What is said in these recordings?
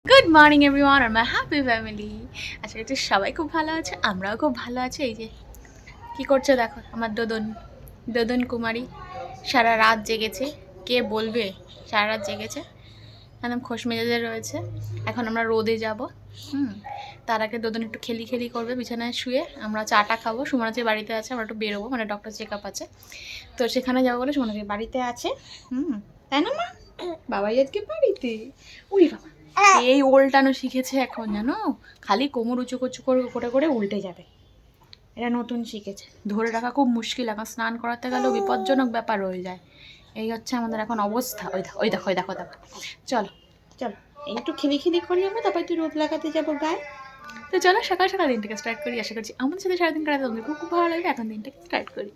Good morning everyone আর my happy family. আশা করছি সবাই খুব ভালো আছে, আমরাও খুব ভালো আছি। এই যে কী করছে দেখো, আমার দোদন দোদন কুমারী সারা রাত জেগেছে। কে বলবে সারা রাত জেগেছে, একদম খোশ মেজাজে রয়েছে। এখন আমরা রোদে যাব। তার আগে দোদন একটু খেলি খেলি করবে বিছানায় শুয়ে। আমরা চাটা খাবো, সুমনাচি বাড়িতে আছে, আমরা একটু বেরোবো, মানে ডক্টর চেক আপ আছে, তো সেখানে যাবো বলে সুমনাচি বাড়িতে আছে। তাই না মা? বাবাই আজকে বাড়িতে। উড়ি বাবা, এই উল্টানো শিখেছে এখন, জানো, খালি কোমর উঁচু উঁচু করে করে উল্টে যাবে। এটা নতুন শিখেছে, ধরে রাখা খুব মুশকিল। এখন স্নান করাতে গেলেও বিপজ্জনক ব্যাপার হয়ে যায়। এই হচ্ছে আমাদের এখন অবস্থা। ওই দেখো দেখো। চলো চলো, এই একটু খিলি করি আমরা, তারপর একটু রোদ লাগাতে যাবো গায়ে। তো চলো সকাল সকাল দিনটাকে স্টার্ট করি। আশা করছি আমাদের সাথে সারাদিন কাটাতে তোমাদের খুব খুব ভালো লাগবে। এখন দিনটাকে স্টার্ট করি।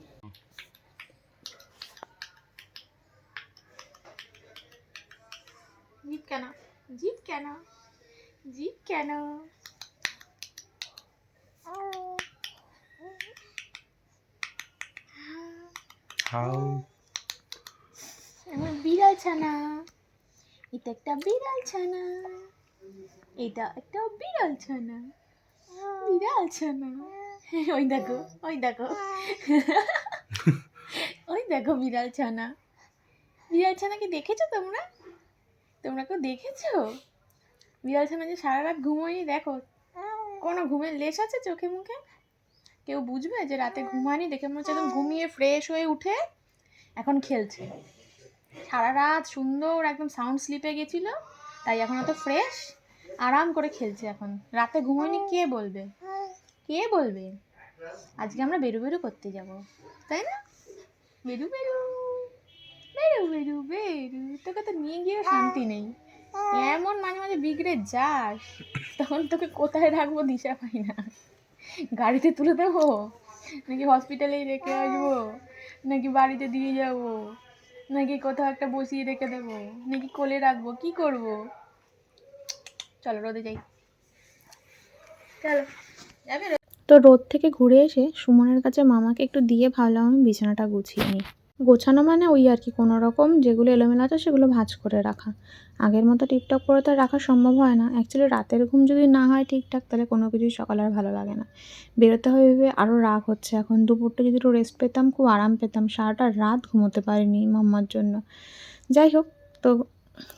জিপ কেন, জিপ কেন, জিপ কেন? আমার বিড়াল ছানা, এটা একটা বিড়াল ছানা, এটা একটা বিড়াল ছানা, বিড়াল ছানা। ওই দেখো, ওই দেখো, ওই দেখো বিড়াল ছানা। বিড়াল ছানাকে দেখেছো তোমরা? তোমরা কেউ দেখেছো বিড়াল ছানা যে সারা রাত ঘুমোয়নি? দেখো, কোনো ঘুমের লেশ আছে চোখে মুখে? কেউ বুঝবে যে রাতে ঘুমায়নি? দেখে মনে হচ্ছে একদম ঘুমিয়ে ফ্রেশ হয়ে উঠে এখন খেলছে। সারা রাত সুন্দর একদম সাউন্ড স্লিপে গেছিল, তাই এখন অত ফ্রেশ আরাম করে খেলছে। এখন রাতে ঘুমোয়নি কে বলবে? কে বলবে? আজকে আমরা বেরু বেরু করতে যাব, তাই না? বেরু বেরু বেরু বেরু বেরু, তোকে তো নিয়ে গিয়েও শান্তি নেই, এমন মাঝে মাঝে বিগড়ে যাস, তখন তোকে কোথায় রাখবো দিশা পাই না। গাড়িতে তুলে দেবো, নাকি হসপিটালেই রেখে আসবো, নাকি বাড়িতে দিয়ে যাবো, নাকি কোথাও একটা বসিয়ে রেখে দেবো, নাকি কোলে রাখবো, কি করব? চলো রোদে যাই, চলো যাবে। তো রোদ থেকে ঘুরে এসে সুমনের কাছে মামাকে একটু দিয়ে ভাবলাম আমি বিছানাটা গুছিয়ে নিই। গোছানো মানে ওই আর কি, কোনো রকম যেগুলো এলোমেলো আছে সেগুলো ভাঁজ করে রাখা। আগের মতো টিপটপ করে তো রাখা সম্ভব হয় না। অ্যাকচুয়ালি রাতের ঘুম যদি না হয় ঠিকঠাক, তাহলে কোনো কিছুই সকালে আর ভালো লাগে না। বেরোতে হবে ভেবে আরও রাগ হচ্ছে। এখন দুপুরটা যদি একটু রেস্ট পেতাম, খুব আরাম পেতাম। সারাটা রাত ঘুমোতে পারিনি মাম্মার জন্য। যাই হোক, তো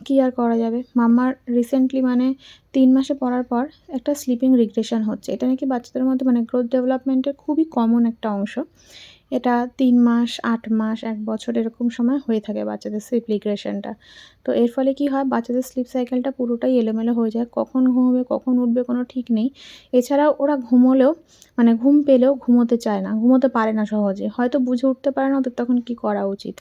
কী আর করা যাবে। মাম্মার রিসেন্টলি মানে 3 মাসে পড়ার পর একটা স্লিপিং রিগ্রেশন হচ্ছে। এটা নাকি বাচ্চাদের মধ্যে মানে গ্রোথ ডেভেলপমেন্টের খুবই কমন একটা অংশ। এটা 3 মাস, 8 মাস, 1 বছর এরকম সময় হয়ে থাকে বাচ্চাদের স্লিপ রিগ্রেশনটা। তো এর ফলে কি হয়, বাচ্চাদের স্লিপ সাইকেলটা পুরোটাই এলোমেলো হয়ে যায়। কখন ঘুমোবে, কখন উঠবে কোনো ঠিক নেই। এছাড়াও ওরা ঘুমোলেও মানে ঘুম পেলেও ঘুমোতে চায় না, ঘুমোতে পারে না সহজে। হয়তো বুঝে উঠতে পারে না ওদের তখন কী করা উচিত।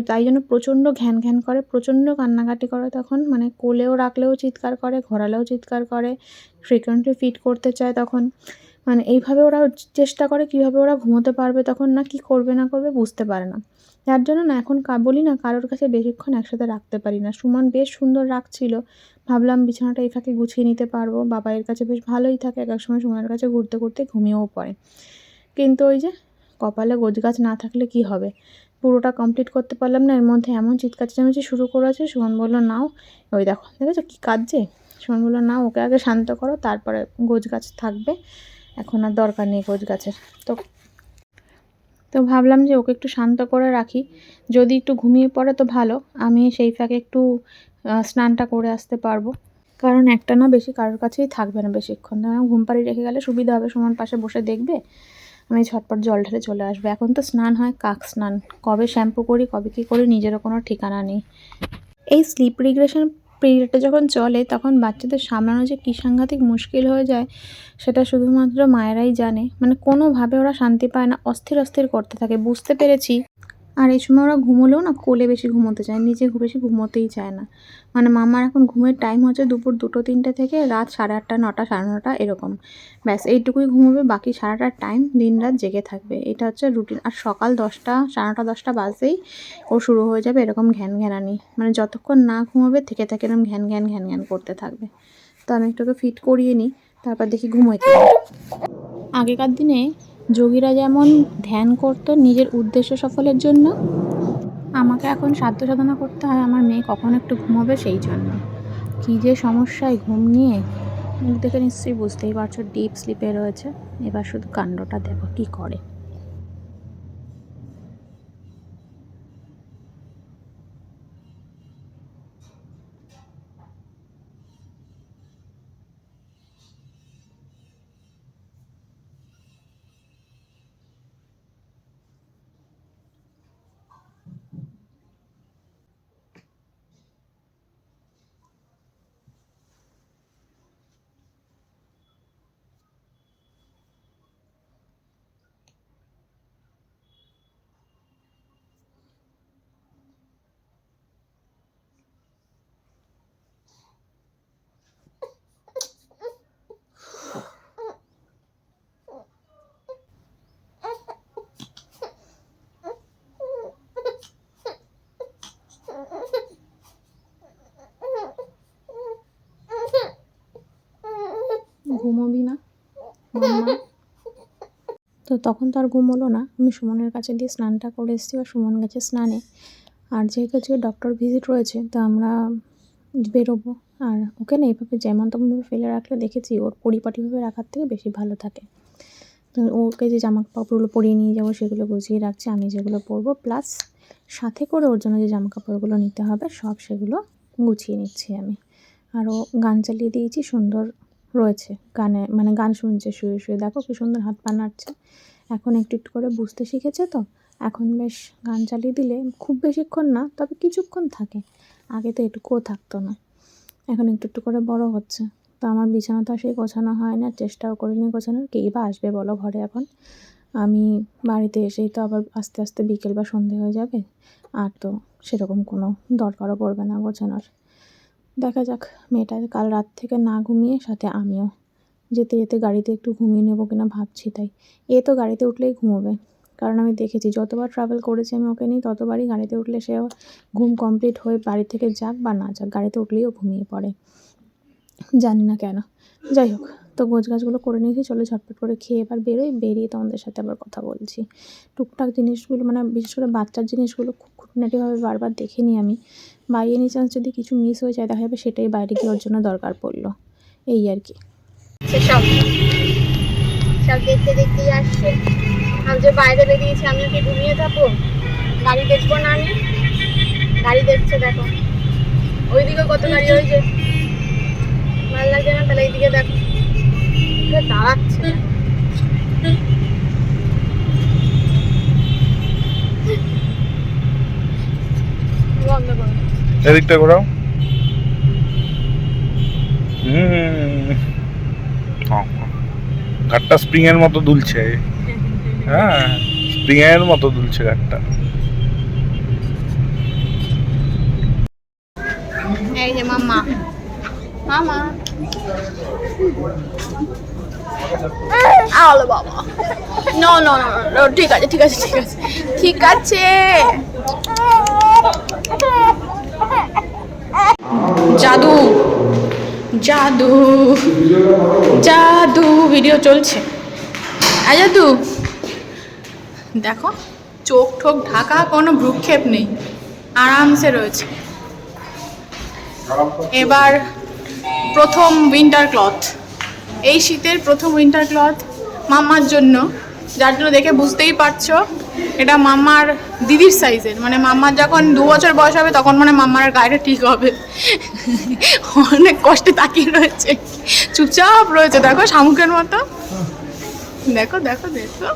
তাই জন্য প্রচণ্ড ঘ্যান করে, প্রচণ্ড কান্নাকাটি করে তখন। মানে কোলেও রাখলেও চিৎকার করে, ঘোরালেও চিৎকার করে, ফ্রিকোয়েন্টলি ফিড করতে চায় তখন। মানে এইভাবে ওরা চেষ্টা করে কীভাবে ওরা ঘুমোতে পারবে তখন, না কী করবে না করবে বুঝতে পারে না। যার জন্য না এখন বলি না, কারোর কাছে বেশিক্ষণ একসাথে রাখতে পারি না। সুমন বেশ সুন্দর রাখছিল, ভাবলাম বিছানাটা এই ফাঁকে গুছিয়ে নিতে পারবো। বাবাইয়ের কাছে বেশ ভালোই থাকে, এক এক সময় সুমনের কাছে ঘুরতে ঘুরতে ঘুমিয়েও পড়ে। কিন্তু ওই যে কপালে গোছগাছ না থাকলে কি হবে, পুরোটা কমপ্লিট করতে পারলাম না। এর মধ্যে এমন চিৎকার চেঁচামেচি শুরু করেছে। সুমন বলল নাও, ওই দেখো দেখেছো কী কাঁদছে। সুমন বলল নাও, ওকে আগে শান্ত করো, তারপরে গোছগাছ থাকবে, এখন আর দরকার নেই গোছগাছের। তো ভাবলাম যে ওকে একটু শান্ত করে রাখি, যদি একটু ঘুমিয়ে পড়ে তো ভালো, আমি সেই ফাঁকে একটু স্নানটা করে আসতে পারবো। কারণ একটা না বেশি কারোর কাছেই থাকবে না বেশিক্ষণ। ঘুম পাড়িয়ে রেখে গেলে সুবিধা হবে, সুমন পাশে বসে দেখবে, আমি ঝটপট জল ঢেলে চলে আসবে। এখন তো স্নান হয় কাক স্নান, কবে শ্যাম্পু করি কবে কী করি নিজেরও কোনো ঠিকানা নেই। এই স্লিপ রিগ্রেশন পিরিয়ডটা যখন চলে তখন বাচ্চাদের সামলানো যে কী সাংঘাতিক মুশকিল হয়ে যায়, সেটা শুধুমাত্র মায়েরাই জানে। মানে কোনোভাবে ওরা শান্তি পায় না, অস্থির অস্থির করতে থাকে, বুঝতে পেরেছি। আর এই সময় ওরা ঘুমোলেও না কোলে বেশি ঘুমোতে চায়, নিজে বেশি ঘুমোতেই চায় না। মানে মামার এখন ঘুমের টাইম হচ্ছে দুপুর 2-3টে থেকে রাত 8:30, 9টা, 9:30 এরকম। ব্যাস এইটুকুই ঘুমোবে, বাকি সারাটা টাইম দিন রাত জেগে থাকবে। এটা হচ্ছে রুটিন। আর সকাল 10টা, 9:30, 10টা বাজতেই ও শুরু হয়ে যাবে এরকম ঘ্যানঘ্যানানি। মানে যতক্ষণ না ঘুমোবে থেকে এরকম ঘ্যান করতে থাকবে। তো আমি একটু ওকে ফিট করিয়ে নিই, তারপর দেখি ঘুমোয় কি। আগেকার দিনে যোগীরা যেমন ধ্যান করতো নিজের উদ্দেশ্য সফলের জন্য, আমাকে এখন সাধ্য সাধনা করতে হয় আমার মেয়ে কখন একটু ঘুমোবে সেই জন্য। কী যে সমস্যায় ঘুম নিয়ে, মুখ দেখে নিশ্চয়ই বুঝতেই পারছো ডিপ স্লিপে রয়েছে। এবার শুধু কাণ্ডটা দেখো কী করে। ঘুমোবি না মাম্মা? তো তখন তো আর ঘুম হলো না। আমি সুমনের কাছে দিয়ে স্নানটা করে এসেছি, আর সুমন গেছে স্নানে। আর যেহেতু আজকে ডক্টর ভিজিট রয়েছে, তো আমরা বেরোবো। আর ওকে না এইভাবে যেমন তেমনভাবে ফেলে রাখলে দেখেছি ওর পরিপাটিভাবে রাখার থেকে বেশি ভালো থাকে। তো ওকে যে জামা কাপড়গুলো পরিয়ে নিয়ে যাবো সেগুলো গুছিয়ে রাখছি, আমি যেগুলো পরবো, প্লাস সাথে করে ওর জন্য যে জামা কাপড়গুলো নিতে হবে সব সেগুলো গুছিয়ে নিচ্ছি আমি। আরও গান চালিয়ে দিয়েছি, সুন্দর রয়েছে গানে, মানে গান শুনছে শুয়ে শুয়ে। দেখো কি সুন্দর হাত পা নাড়ছে। এখন একটু একটু করে বুঝতে শিখেছে, তো এখন বেশ গান চালিয়ে দিলে খুব বেশিক্ষণ না, তবে কিছুক্ষণ থাকে। আগে তো এটুকুও থাকতো না, এখন একটু একটু করে বড় হচ্ছে। তো আমার বিছানা তো সেই গোছানো হয় না, চেষ্টাও করিনি গোছানোর। কেই বা আসবে বলো ঘরে এখন? আমি বাড়িতে এসেই তো আবার আস্তে আস্তে বিকেল বা সন্ধে হয়ে যাবে, আর তো সেরকম কোনো দরকারও পড়বে না গোছানোর। দেখা যাক, মেয়েটা কাল রাত থেকে না ঘুমিয়ে, সাথে আমিও যেতে যেতে গাড়িতে একটু ঘুমিয়ে নেবো কিনা ভাবছি। তাই এ তো গাড়িতে উঠলেই ঘুমোবে, কারণ আমি দেখেছি যতবার ট্রাভেল করেছি আমি ওকে নিয়ে, ততবারই গাড়িতে উঠলে সে ঘুম কমপ্লিট হয়ে বাড়ি থেকে যাক বা না যাক, গাড়িতে উঠলেই ও ঘুমিয়ে পড়ে, জানি না কেন। যাই হোক, তো গোছগাছগুলো করে নিয়েছি, চলো ঝটপট করে খেয়ে এবার বেরোই। বেরিয়ে তোমাদের সাথে আবার কথা বলছি। টুকটাক জিনিসগুলো, মানে বিশেষ করে বাচ্চার জিনিসগুলো খুব খুঁটিনাটিভাবে বারবার দেখে নিই আমি। বাই এনি চান্স যদি কিছু মিস হয়ে যায়, দেখা যাবে সেটাই বাইরে গিয়ে ওর জন্য দরকার পড়লো, এই আর কি। সব সব দেখতে দেখতেই আসছে। আমি যে বাইরে বেরিয়েছি, আমি কি ঘুমিয়ে থাকবো? গাড়ি দেখবো না আমি? গাড়ি দেখছে দেখো, ওইদিকে কত গাড়ি হয়েছে, ভালো লাগছে না? তাহলে এইদিকে দেখো দাঁড়াচ্ছে। বন্ধ করো, এদিকটা ঘোরাও। ঘাটটা স্প্রিং এর মতো দুলছে। হ্যাঁ, স্প্রিং এর মতো দুলছে ঘাটটা। এই যে মাম্মা, মামা আলো বাবা, নো নো নো, ঠিক আছে ঠিক আছে ঠিক আছে ঠিক আছে। জাদু জাদু জাদু ভিডিও চলছে। জাদু দেখো, চোখ ঠোক ঢাকা, কোনো ভ্রুক্ষেপ নেই, আরামসে রয়েছে। এবার প্রথম উইন্টার ক্লথ, এই শীতের প্রথম উইন্টার ক্লথ মাম্মার জন্য, যার জন্য দেখে বুঝতেই পারছো এটা মাম্মার দিদির সাইজের। মানে মাম্মার যখন 2 বছর বয়স হবে তখন মানে মাম্মার গায়েটা ঠিক হবে। অনেক কষ্টে তাকিয়ে রয়েছে, চুপচাপ রয়েছে, দেখো শামুকের মতো। দেখো দেখো দেখো,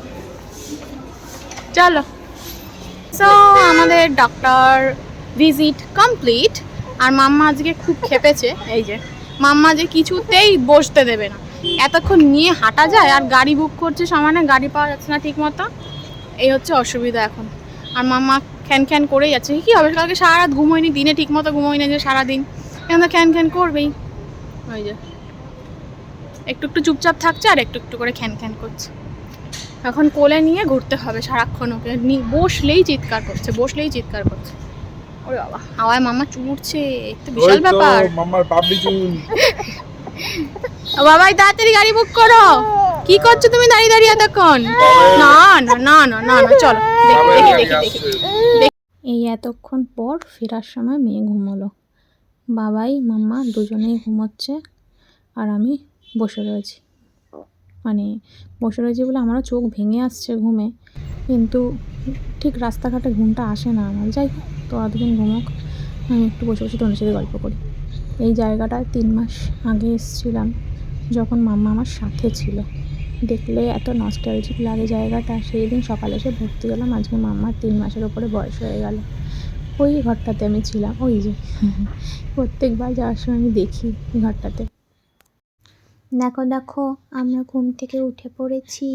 চলো। সো আমাদের ডক্টর ভিজিট কমপ্লিট। আর মাম্মা আজকে খুব খেপেছে। এই যে মাম্মা যে কিছুতেই বসতে দেবে না, এতক্ষণ নিয়ে হাঁটা যায়, আর গাড়ি বুক করছে সমানে, গাড়ি পাওয়া যাচ্ছে না ঠিক মতো, এই হচ্ছে অসুবিধা এখন। আর মাম্মা খ্যান খ্যান করেই যাচ্ছে। কী হবে, কালকে সারা রাত ঘুমোয়নি, দিনে ঠিক মতো ঘুমোই না যে সারাদিন, এখন তো খ্যান খ্যান করবেই। ওই যে একটু একটু চুপচাপ থাকছে আর একটু একটু করে খ্যান খ্যান করছে। এখন কোলে নিয়ে ঘুরতে হবে সারাক্ষণ ওকে, বসলেই চিৎকার করছে, বসলেই চিৎকার করছে। ওরে বাবা, হাওয়ায় মাম্মা চুমুরছে, একটু বিশাল ব্যাপার। মাম্মার পাবলি চুল। বাবাই তাড়াতাড়ি গাড়ি বুক করো। কি করছো তুমি দাঁড়িয়ে দাঁড়িয়ে এতক্ষণ? না না না না না না, চলো দেখি দেখি দেখি দেখি। এই এতক্ষণ পর ফেরার সময় মেয়ে ঘুমোলো, বাবাই মাম্মা দুজনেই ঘুমোচ্ছে আর আমি বসে রয়েছি। মানে বসে রয়েছি বলে আমারও চোখ ভেঙে আসছে ঘুমে, কিন্তু ঠিক রাস্তাঘাটে ঘুমটা আসে না আমার। যাই হোক, তো অতদিন ঘুমোক, আমি একটু বসে বসে তোমাদের সাথে গল্প করি। এই জায়গাটায় 3 মাস আগে এসেছিলাম, যখন মাম্মা আমার সাথে ছিল। দেখলে এত নস্টালজিক লাগে জায়গাটা। সেই দিন সকালে এসে ভর্তি হলাম, আজকে মাম্মার 3 মাসের ওপরে বয়স হয়ে গেল। ওই ঘরটাতে আমি ছিলাম, ওই যে প্রত্যেকবার যাওয়ার সময় আমি দেখি এই ঘরটাতে। দেখো দেখো, আমরা ঘুম থেকে উঠে পড়েছি,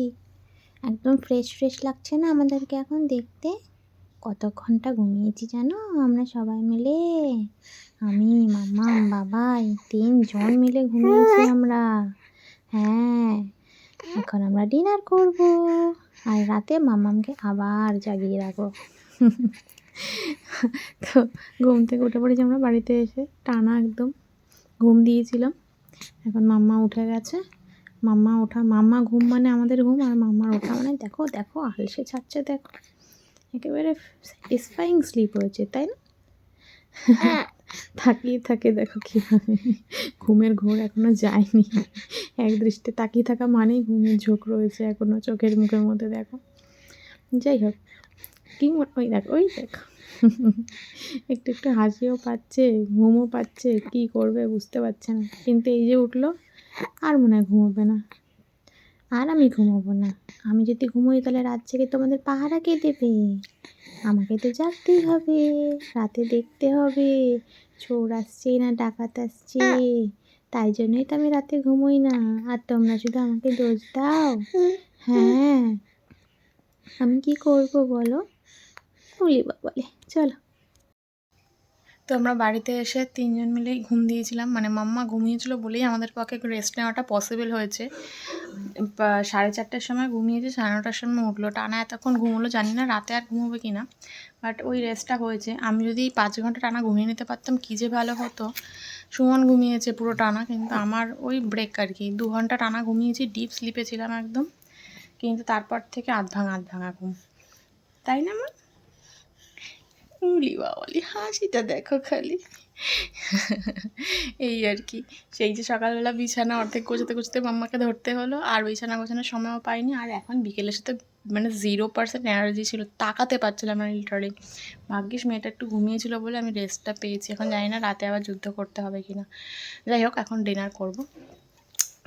একদম ফ্রেশ ফ্রেশ লাগছে না আমাদেরকে এখন দেখতে? কত ঘন্টা ঘুমিয়েছি জানো আমরা সবাই মিলে? আমি, মাম্মা, বাবাই 3 জন মিলে ঘুমিয়েছি আমরা। হ্যাঁ, এখন আমরা ডিনার করব আর রাতে মাম্মামকে আবার জাগিয়ে রাখবো। তো ঘুম থেকে উঠে পড়েছি আমরা, বাড়িতে এসে টানা একদম ঘুম দিয়েছিলাম। এখন মাম্মা উঠে গেছে। মাম্মা ঘুম মানে আমাদের ঘুম, আর মাম্মার ওঠা মানে দেখো দেখো আলসে ছাড়ছে, দেখো একেবারে স্যাটিসফাইং স্লিপ হয়েছে, তাই না? তাকিয়ে থাকে দেখো কীভাবে, ঘুমের ঘোর এখনো যায়নি। এক দৃষ্টিতে তাকিয়ে থাকা মানেই ঘুমের ঝোঁক রয়েছে এখনো চোখের মুখের মধ্যে, দেখো। যাই হোক, ওই দেখো ওই দেখো, একটু একটু হাসিও পাচ্ছে, ঘুমও পাচ্ছে, কী করবে বুঝতে পারছে না। কিন্তু এই যে উঠলো, আর মনে হয় ঘুমোবে না, আর আমি ঘুমোবো না। আমি যদি ঘুমোই তাহলে রাত জেগে তোমাদের পাহারা কে দেবে? আমাকে তো জাগতেই হবে, রাতে দেখতে হবে চোর আসছে না ডাকাত আসছে। তাই জন্যই তো আমি রাতে ঘুমোই না, আর তোমরা শুধু আমাকে দোষ দাও। হ্যাঁ, আমি কি করব বলো? বলি বাবালে, চলো। তো আমরা বাড়িতে এসে 3 জন মিলেই ঘুম দিয়েছিলাম, মানে মাম্মা ঘুমিয়েছিল বলেই আমাদের পক্ষে একটু রেস্ট নেওয়াটা পসিবল হয়েছে। 4:30টার সময় ঘুমিয়েছে, 9:30টার সময় উঠলো। টানা এতক্ষণ ঘুমোলো, জানি না রাতে আর ঘুমোবে কি না, বাট ওই রেস্টটা হয়েছে। আমি যদি 5 ঘন্টা টানা ঘুমিয়ে নিতে পারতাম কী যে ভালো হতো। সুমন ঘুমিয়েছে পুরো টানা, কিন্তু আমার ওই ব্রেক আর কি। 2 ঘন্টা টানা ঘুমিয়েছি, ডিপ স্লিপে ছিলাম একদম, কিন্তু তারপর থেকে আধ ভাঙা ঘুম, তাই না মা? উলি বাবালি, হাসিটা দেখো খালি। এই আর কি। সেই যে সকালবেলা বিছানা অর্ধেক গোছাতে মাম্মাকে ধরতে হলো, আর বিছানা গোছানোর সময়ও পাইনি। আর এখন বিকেলের সাথে মানে 0% এনার্জি ছিল, তাকাতে পারছিলাম না লিটারালি। ভাগ্যিস মেয়েটা একটু ঘুমিয়েছিল বলে আমি রেস্টটা পেয়েছি। এখন জানি না রাতে আবার যুদ্ধ করতে হবে কি না। যাই হোক, এখন ডিনার করব।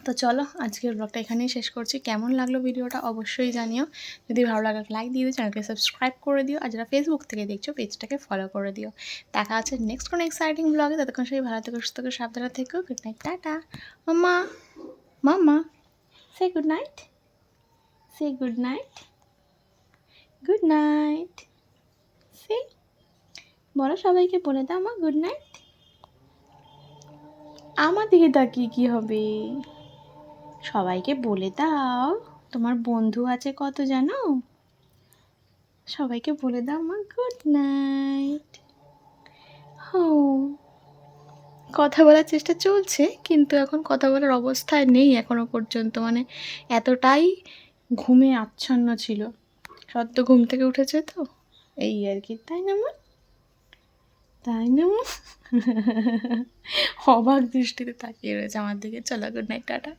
তো চলো, আজকের ব্লগটা এখানেই শেষ করছি। কেমন লাগলো ভিডিওটা অবশ্যই জানিও। যদি ভালো লাগে লাইক দিয়ে দিও, চ্যানেলকে সাবস্ক্রাইব করে দিও, আর যারা ফেসবুক থেকে দেখছো পেজটাকে ফলো করে দিও। দেখা আছে নেক্সট কোনো এক্সাইটিং ব্লগে। ততক্ষণ সেই ভালো থেকো, সুস্থ থেকো, সাবধানে থেকো। গুড নাইট, টাটা। Mamma, mamma, say good night, say good night, good night. Say বলো, সবাইকে বলে দাও মা গুড নাইট। আমার দিকে তাকিয়ে কী হবে? সবাইকে বলে দাও, তোমার বন্ধু আছে কত জানো? সবাইকে বলে দাও মা গুড নাইট। হো, কথা বলার চেষ্টা চলছে, কিন্তু এখন কথা বলার অবস্থায় নেই এখনো পর্যন্ত। মানে এতটাই ঘুমে আচ্ছন্ন ছিল, সদ্য ঘুম থেকে উঠেছে তো, এই আর কি, তাই না মা? তাই না মা? অবাক দৃষ্টিতে তাকিয়ে রয়েছে আমার দিকে। চলো, গুড নাইট, টাটা।